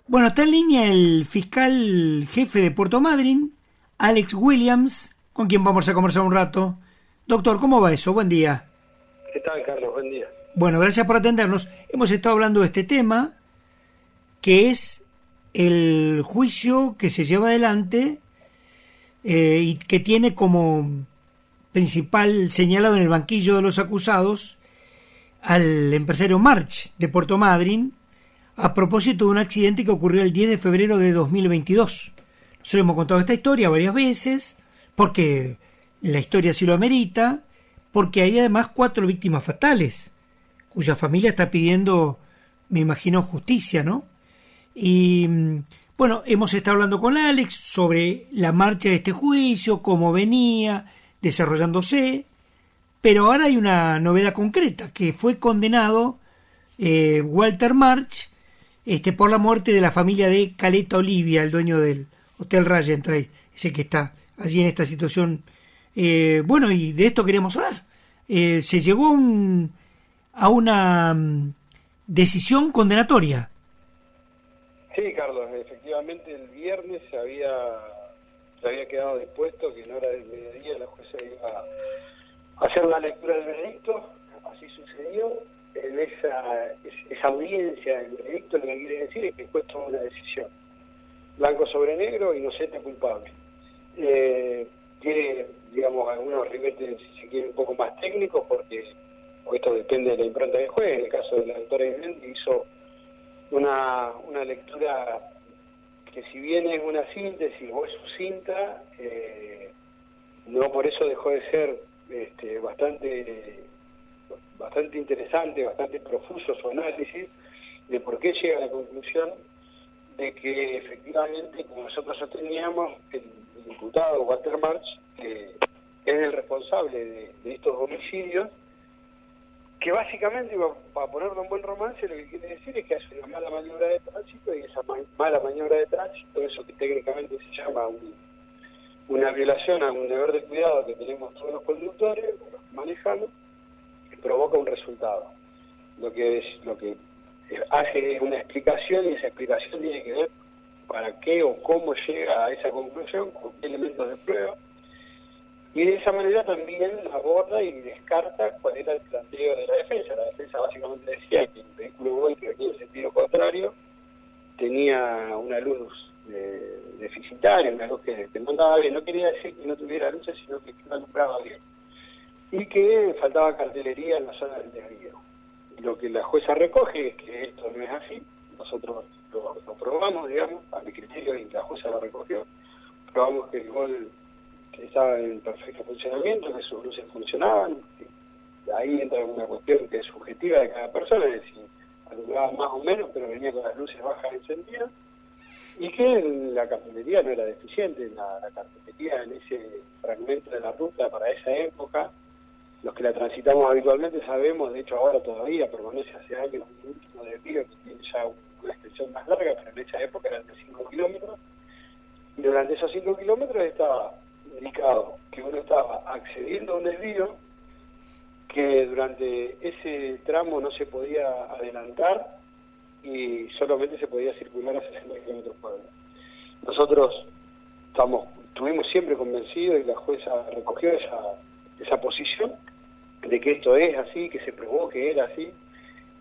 Bueno, está en línea el fiscal jefe de Puerto Madryn, Alex Williams, con quien vamos a conversar un rato. Doctor, ¿cómo va eso? Buen día. ¿Qué tal, Carlos? Buen día. Bueno, gracias por atendernos. Hemos estado hablando de este tema, que es el juicio que se lleva adelante y que tiene como principal señalado en el banquillo de los acusados al empresario March de Puerto Madryn, a propósito de un accidente que ocurrió el 10 de febrero de 2022. Nosotros hemos contado esta historia varias veces, porque la historia sí lo amerita, porque hay además 4 víctimas fatales, cuya familia está pidiendo, me imagino, justicia, ¿no? Y bueno, hemos estado hablando con Alex sobre la marcha de este juicio, cómo venía desarrollándose, pero ahora hay una novedad concreta, que fue condenado Walter March por la muerte de la familia de Caleta Olivia, el dueño del Hotel Rajentray, ese que está allí en esta situación. Bueno, y de esto queremos hablar. Se llegó a una decisión condenatoria. Sí, Carlos, efectivamente el viernes se había quedado dispuesto que en hora del mediodía la jueza iba a hacer la lectura del veredicto. Así sucedió. En esa audiencia del veredicto lo que quiere decir es que el juez toma una decisión. Blanco sobre negro, inocente, culpable. Tiene, digamos, algunos ribetes, si se quiere, un poco más técnicos, porque esto depende de la impronta del juez. En el caso de la doctora Imendi hizo una lectura que, si bien es una síntesis o es sucinta, no por eso dejó de ser bastante interesante, bastante profuso su análisis de por qué llega a la conclusión de que efectivamente, como nosotros sosteníamos, el imputado Walter March es el responsable de estos homicidios, que básicamente, para ponerlo en buen romance, lo que quiere decir es que hace una mala maniobra de tránsito, y esa mala maniobra de tránsito, eso que técnicamente se llama una violación a un deber de cuidado que tenemos todos los conductores, los que manejamos, que provoca un resultado. Lo que hace una explicación, y esa explicación tiene que ver para qué o cómo llega a esa conclusión, con qué elementos de prueba, y de esa manera también aborda y descarta cuál era el planteo de la defensa. La defensa básicamente decía que el vehículo Gol, que venía en sentido contrario, tenía una luz deficitaria, una luz que no andaba bien. No quería decir que no tuviera luces, sino que no alumbraba bien, y que faltaba cartelería en la zona del desvío. Lo que la jueza recoge es que esto no es así. Nosotros lo probamos, digamos, a mi criterio, y la jueza lo recogió. Probamos que el Gol estaba en perfecto funcionamiento, que sus luces funcionaban. Ahí entra una cuestión que es subjetiva de cada persona, es decir, alumbraba más o menos, pero venía con las luces bajas encendidas, y que la cartelería no era deficiente. La cartelería en ese fragmento de la ruta para esa época, los que la transitamos habitualmente sabemos, de hecho ahora todavía permanece hace años un último desvío que tiene ya una extensión más larga, pero en esa época eran de 5 kilómetros, y durante esos 5 kilómetros estaba indicado que uno estaba accediendo a un desvío, que durante ese tramo no se podía adelantar y solamente se podía circular a 60 kilómetros por hora. Nosotros estuvimos siempre convencidos, y la jueza recogió esa posición, de que esto es así, que se probó que era así,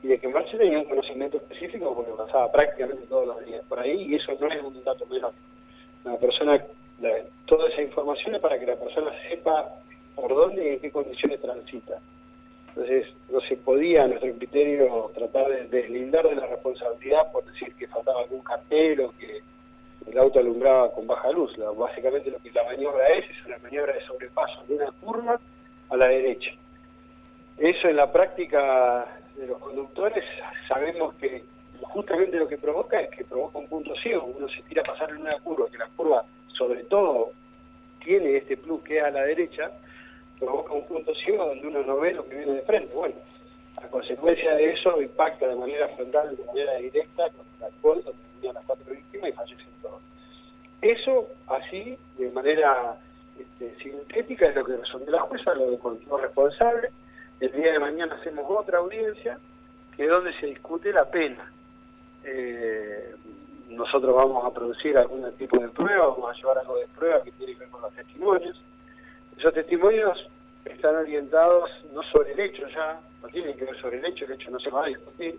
y de que March tenía un conocimiento específico porque pasaba prácticamente todos los días por ahí, y eso no es un dato menor. Una persona, toda esa información es para que la persona sepa por dónde y en qué condiciones transita. Entonces, no se podía, a nuestro criterio, tratar de deslindar de la responsabilidad por decir que faltaba algún cartel o que el auto alumbraba con baja luz. Básicamente lo que la maniobra es una maniobra de sobrepaso de una curva a la derecha. Eso en la práctica de los conductores sabemos que justamente lo que provoca es que provoca un punto ciego. Uno se tira a pasar en una curva, que la curva sobre todo tiene este plus que es a la derecha, provoca un punto ciego donde uno no ve lo que viene de frente. Bueno, a consecuencia de eso impacta de manera frontal, de manera directa, con el alcohol, donde tenían las 4 víctimas y fallecen todos. Eso, así, de manera sintética, es lo que resolvió la jueza, lo encontró responsable. El día de mañana hacemos otra audiencia, que es donde se discute la pena. nosotros vamos a producir algún tipo de prueba, vamos a llevar algo de prueba que tiene que ver con los testimonios. Esos testimonios están orientados no sobre el hecho ya, no tienen que ver sobre el hecho no se va a discutir,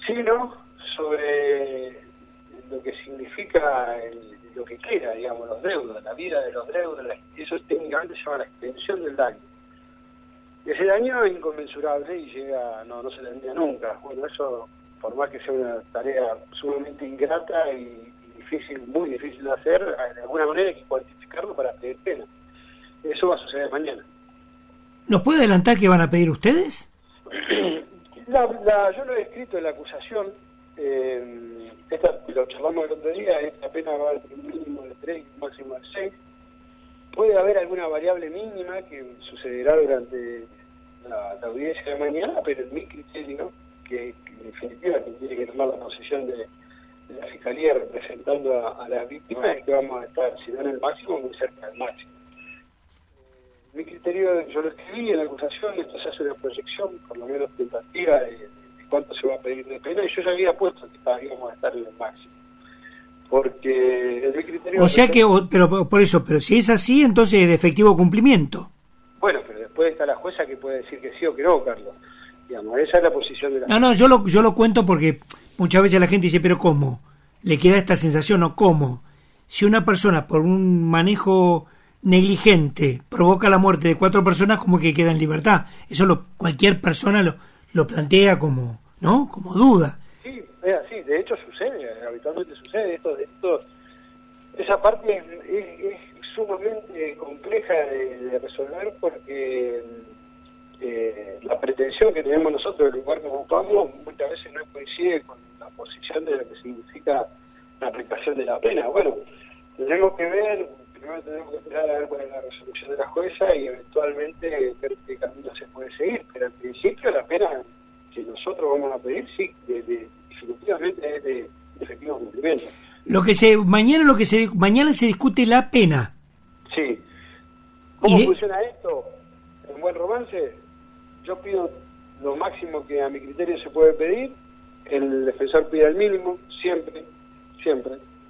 sino sobre lo que significa lo que queda, digamos, los deudos, la vida de los deudos, eso técnicamente se llama la extensión del daño. Ese daño es inconmensurable y llega, no se tendría nunca. Bueno, eso, por más que sea una tarea sumamente ingrata y difícil, muy difícil de hacer, de alguna manera hay que cuantificarlo para pedir pena. Eso va a suceder mañana. ¿Nos puede adelantar qué van a pedir ustedes? Yo lo he escrito en la acusación, lo charlamos el otro día, esta pena va a un mínimo de 3 y un máximo de 6. Puede haber alguna variable mínima que sucederá durante la audiencia de mañana, pero en mi criterio, que en definitiva quien tiene que tomar la posición de la Fiscalía representando a las víctimas, es que vamos a estar, si no en el máximo, muy cerca del máximo. Mi criterio, yo lo escribí en la acusación, esto se hace una proyección, por lo menos tentativa, de cuánto se va a pedir de pena, y yo ya había puesto que íbamos a estar en el máximo. Porque en mi criterio... O sea que, pero por eso, pero si es así, entonces es de efectivo cumplimiento. Bueno, pero después está la jueza que puede decir que sí o que no, Carlos. Digamos, esa es la posición de la... No, yo lo cuento porque muchas veces la gente dice, pero ¿cómo? Le queda esta sensación, ¿o cómo? Si una persona por un manejo negligente provoca la muerte de 4 personas, como que queda en libertad. Eso cualquier persona lo plantea como, ¿no? Como duda. Sí, es así, de hecho sucede, habitualmente sucede esto, esa parte es sumamente compleja de resolver porque la pretensión que tenemos nosotros del lugar que ocupamos muchas veces no coincide con la posición de lo que significa la aplicación de la pena. Bueno, tenemos que ver, primero tenemos que esperar a ver cuál es la resolución de la jueza y eventualmente ver qué camino se puede seguir, pero al principio la pena que nosotros vamos a pedir, sí, definitivamente es de efectivo cumplimiento. Mañana se discute la pena. Sí. ¿Cómo funciona esto? En Buen Romance, yo pido lo máximo que a mi criterio se puede pedir, el defensor pide el mínimo, siempre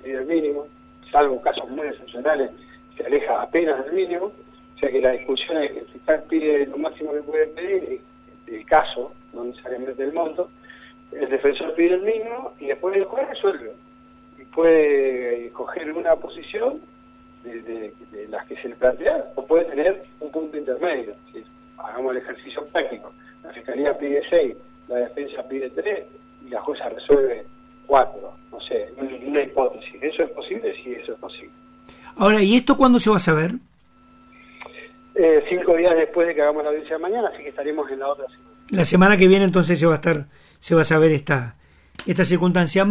pide el mínimo, salvo casos muy excepcionales, se aleja apenas del mínimo, o sea que la discusión es que el fiscal pide lo máximo que puede pedir, el caso, no necesariamente el monto, el defensor pide el mínimo y después el juez resuelve. Y puede escoger una posición de las que se le plantea o puede tener un punto intermedio. ¿Sí? Hagamos el ejercicio práctico. La Fiscalía pide 6, la defensa pide 3 y la jueza resuelve 4. No sé, una hipótesis. ¿Eso es posible? Sí, eso es posible. Ahora, ¿y esto cuándo se va a saber? 5 días después de que hagamos la audiencia de mañana, así que estaremos en la otra semana. La semana que viene entonces se va a saber esta circunstancia.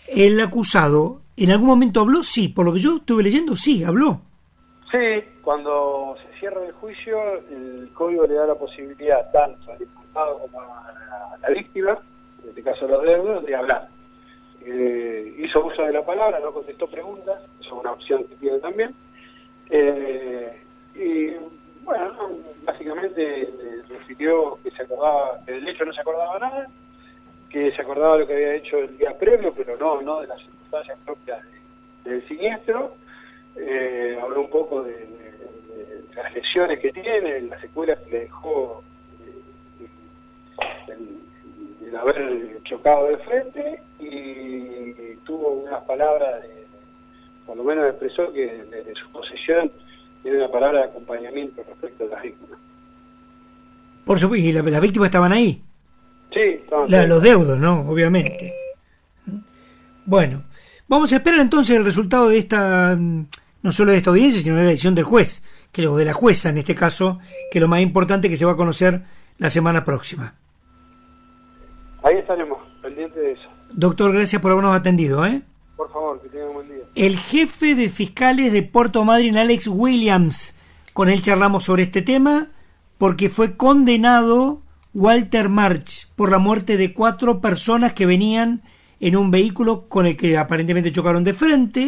El acusado, ¿en algún momento habló? Sí, por lo que yo estuve leyendo, sí, habló. Sí, cuando se cierra el juicio, el código le da la posibilidad tanto al imputado como a la víctima, en este caso los deudos, de hablar. Hizo uso de la palabra, no contestó preguntas, eso es una opción que tiene también. Y bueno, básicamente refirió que se acordaba, que del hecho no se acordaba nada, que se acordaba lo que había hecho el día previo, pero no de las circunstancias propias del siniestro. Habló un poco de las lesiones que tiene, las secuelas que le dejó el haber chocado de frente, y tuvo unas palabras, por lo menos expresó que desde su posición tiene una palabra de acompañamiento respecto a las víctimas. Por supuesto, y las víctimas estaban ahí. Sí, estaban ahí. Los deudos, ¿no? Obviamente. Bueno, vamos a esperar entonces el resultado de esta, no solo de esta audiencia, sino de la decisión del juez, o de la jueza en este caso, que es lo más importante, que se va a conocer la semana próxima. Ahí estaremos, pendientes de eso. Doctor, gracias por habernos atendido, ¿eh? Por favor, que tengan un buen día. El jefe de fiscales de Puerto Madryn, Alex Williams, con él charlamos sobre este tema, porque fue condenado Walter March por la muerte de 4 personas que venían en un vehículo con el que aparentemente chocaron de frente.